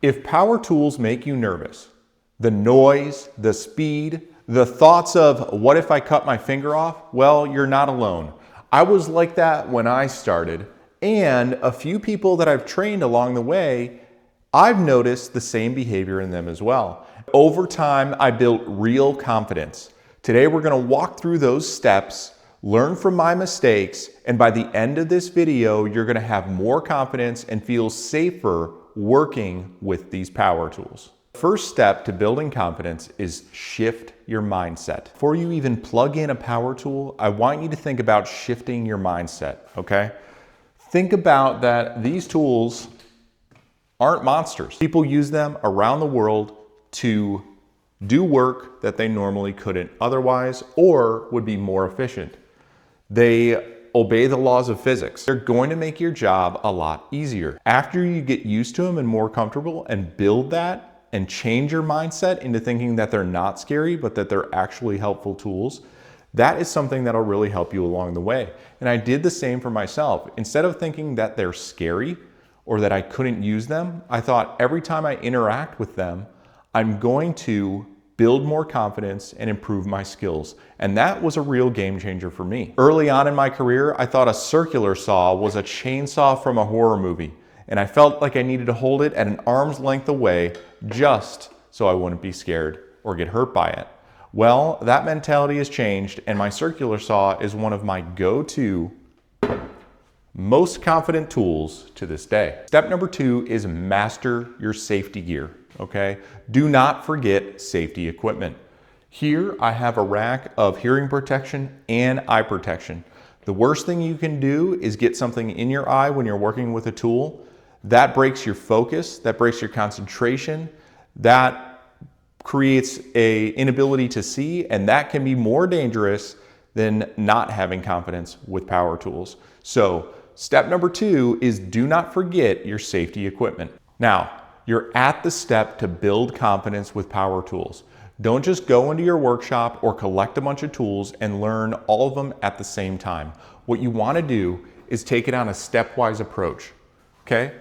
If power tools make you nervous, the noise, the speed, the thoughts of what if I cut my finger off? Well, you're not alone. I was like that when I started, and a few people that I've trained along the way, I've noticed the same behavior in them as well. Over time, I built real confidence. Today, we're going to walk through those steps, learn from my mistakes, and by the end of this video, you're going to have more confidence and feel safer working with these power tools. First step to building confidence is shift your mindset. Before you even plug in a power tool, I want you to think about shifting your mindset, okay? Think about that these tools aren't monsters. People use them around the world to do work that they normally couldn't otherwise or would be more efficient. They obey the laws of physics. They're going to make your job a lot easier. After you get used to them and more comfortable and build that and change your mindset into thinking that they're not scary, but that they're actually helpful tools, that is something that'll really help you along the way. And I did the same for myself. Instead of thinking that they're scary or that I couldn't use them, I thought every time I interact with them, I'm going to build more confidence and improve my skills. And that was a real game changer for me. Early on in my career, I thought a circular saw was a chainsaw from a horror movie. And I felt like I needed to hold it at an arm's length away just so I wouldn't be scared or get hurt by it. Well, that mentality has changed, and my circular saw is one of my go-to most confident tools to this day. Step number 2 is master your safety gear. Okay, do not forget safety equipment. Here I have a rack of hearing protection and eye protection. The worst thing you can do is get something in your eye when you're working with a tool. That breaks your focus, that breaks your concentration, that creates an inability to see, and that can be more dangerous than not having confidence with power tools. So step number 2 is do not forget your safety equipment. Now, you're at the step to build confidence with power tools. Don't just go into your workshop or collect a bunch of tools and learn all of them at the same time. What you want to do is take it on a stepwise approach, okay?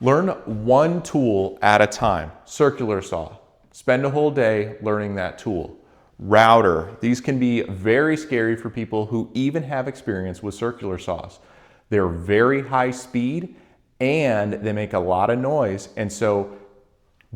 Learn one tool at a time. Circular saw, spend a whole day learning that tool. Router, these can be very scary for people who even have experience with circular saws. They're very high speed and they make a lot of noise. And so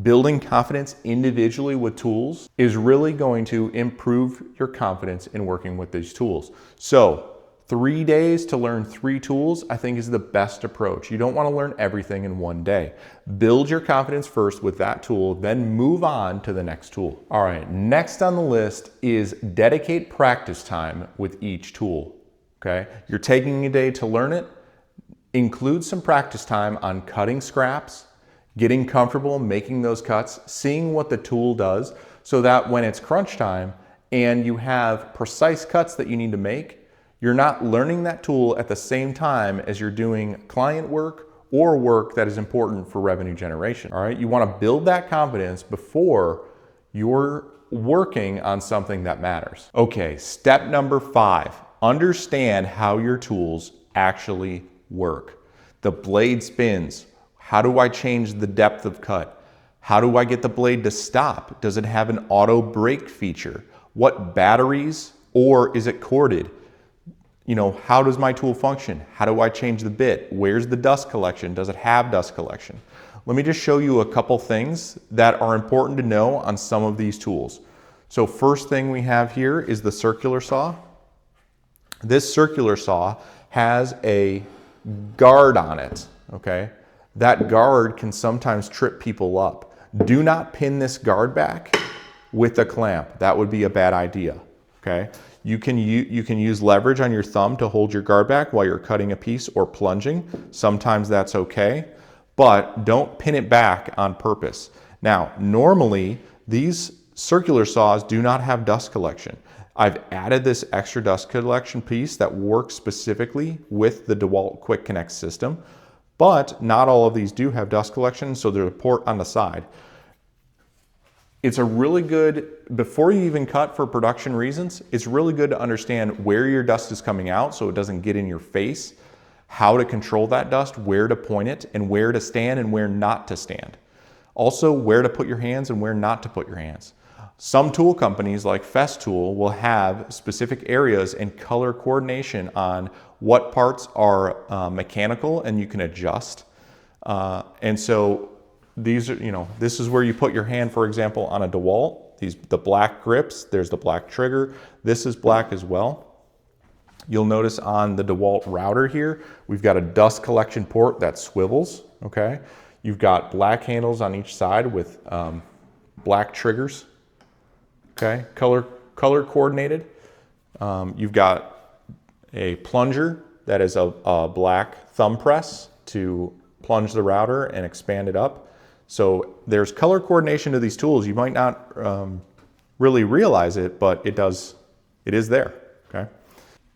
building confidence individually with tools is really going to improve your confidence in working with these tools. So 3 days to learn 3 tools, I think is the best approach. You don't want to learn everything in one day. Build your confidence first with that tool, then move on to the next tool. All right, next on the list is dedicate practice time with each tool, okay? You're taking a day to learn it. Include some practice time on cutting scraps, getting comfortable making those cuts, seeing what the tool does so that when it's crunch time and you have precise cuts that you need to make, you're not learning that tool at the same time as you're doing client work or work that is important for revenue generation. All right, you want to build that confidence before you're working on something that matters. Okay, step number 5, understand how your tools actually work. The blade spins. How do I change the depth of cut? How do I get the blade to stop? Does it have an auto brake feature? What batteries, or is it corded? You know, how does my tool function? How do I change the bit? Where's the dust collection? Does it have dust collection? Let me just show you a couple things that are important to know on some of these tools. So first thing we have here is the circular saw. This circular saw has a guard on it, okay? That guard can sometimes trip people up. Do not pin this guard back with a clamp. That would be a bad idea, okay? You can use leverage on your thumb to hold your guard back while you're cutting a piece or plunging. Sometimes that's okay, but don't pin it back on purpose. Now, normally these circular saws do not have dust collection. I've added this extra dust collection piece that works specifically with the DeWalt Quick Connect system, but not all of these do have dust collection, so there's a port on the side. It's a really good, before you even cut for production reasons, it's really good to understand where your dust is coming out so it doesn't get in your face, how to control that dust, where to point it, and where to stand and where not to stand. Also, where to put your hands and where not to put your hands. Some tool companies like Festool will have specific areas and color coordination on what parts are mechanical and you can adjust. And so these are, this is where you put your hand, for example, on a DeWalt. The black grips, there's the black trigger. This is black as well. You'll notice on the DeWalt router here, we've got a dust collection port that swivels, okay? You've got black handles on each side with black triggers, okay? Color coordinated. You've got a plunger that is a black thumb press to plunge the router and expand it up. So there's color coordination to these tools. You might not really realize it, but it is there, okay?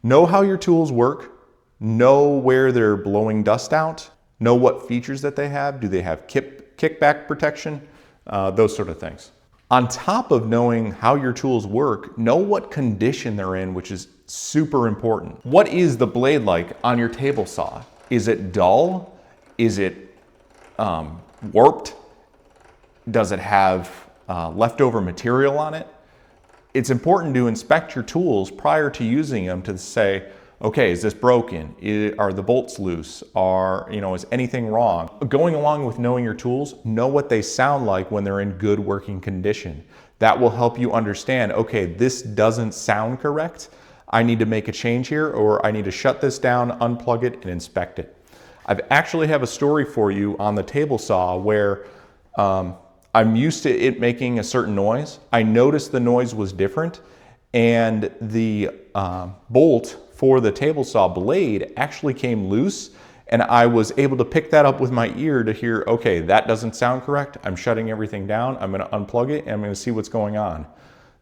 Know how your tools work, know where they're blowing dust out, know what features that they have. Do they have kickback protection? Those sort of things. On top of knowing how your tools work, know what condition they're in, which is super important. What is the blade like on your table saw? Is it dull? Is it warped? Does it have leftover material on it? It's important to inspect your tools prior to using them to say, okay, is this broken? Are the bolts loose? Is anything wrong? Going along with knowing your tools, know what they sound like when they're in good working condition. That will help you understand, okay, this doesn't sound correct. I need to make a change here, or I need to shut this down, unplug it, and inspect it. I actually have a story for you on the table saw where I'm used to it making a certain noise. I noticed the noise was different, and the bolt for the table saw blade actually came loose, and I was able to pick that up with my ear to hear, okay, that doesn't sound correct. I'm shutting everything down. I'm gonna unplug it, and I'm gonna see what's going on.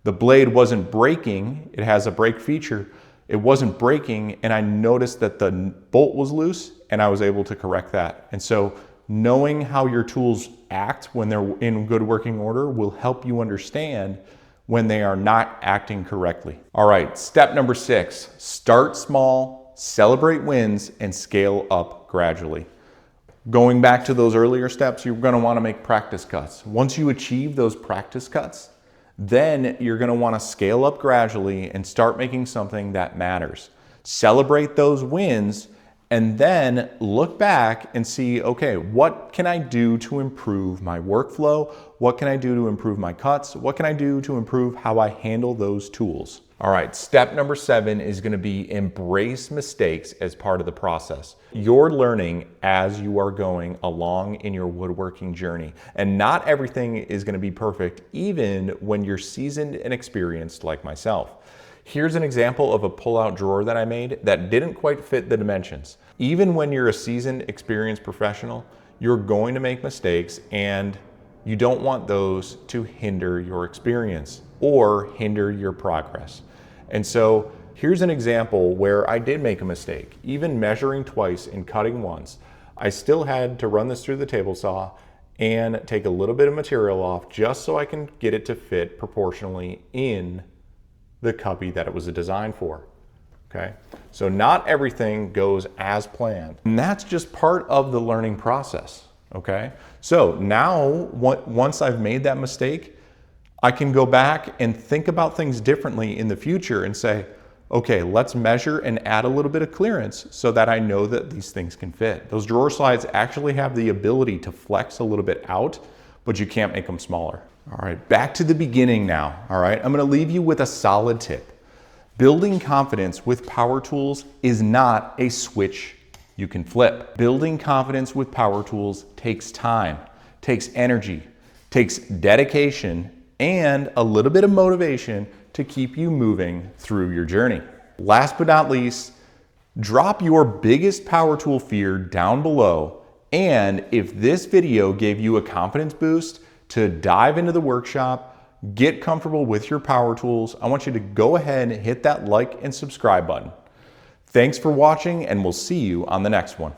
The blade wasn't breaking. It has a brake feature. It wasn't breaking, and I noticed that the bolt was loose, and I was able to correct that. And so knowing how your tools act when they're in good working order will help you understand when they are not acting correctly. All right, step number 6, start small, celebrate wins, and scale up gradually. Going back to those earlier steps, you're gonna wanna make practice cuts. Once you achieve those practice cuts, then you're gonna wanna scale up gradually and start making something that matters. Celebrate those wins, and then look back and see, okay, what can I do to improve my workflow? What can I do to improve my cuts? What can I do to improve how I handle those tools? All right, step number 7 is gonna be embrace mistakes as part of the process. You're learning as you are going along in your woodworking journey, and not everything is gonna be perfect, even when you're seasoned and experienced like myself. Here's an example of a pull-out drawer that I made that didn't quite fit the dimensions. Even when you're a seasoned, experienced professional, you're going to make mistakes, and you don't want those to hinder your experience or hinder your progress. And so here's an example where I did make a mistake. Even measuring twice and cutting once, I still had to run this through the table saw and take a little bit of material off just so I can get it to fit proportionally in the cubby that it was designed for, okay? So not everything goes as planned, and that's just part of the learning process, okay? So now, once I've made that mistake, I can go back and think about things differently in the future and say, okay, let's measure and add a little bit of clearance so that I know that these things can fit. Those drawer slides actually have the ability to flex a little bit out, but you can't make them smaller. All right, back to the beginning now, all right? I'm gonna leave you with a solid tip. Building confidence with power tools is not a switch you can flip. Building confidence with power tools takes time, takes energy, takes dedication, and a little bit of motivation to keep you moving through your journey. Last but not least, drop your biggest power tool fear down below, and if this video gave you a confidence boost to dive into the workshop, get comfortable with your power tools, I want you to go ahead and hit that like and subscribe button. Thanks for watching, and we'll see you on the next one.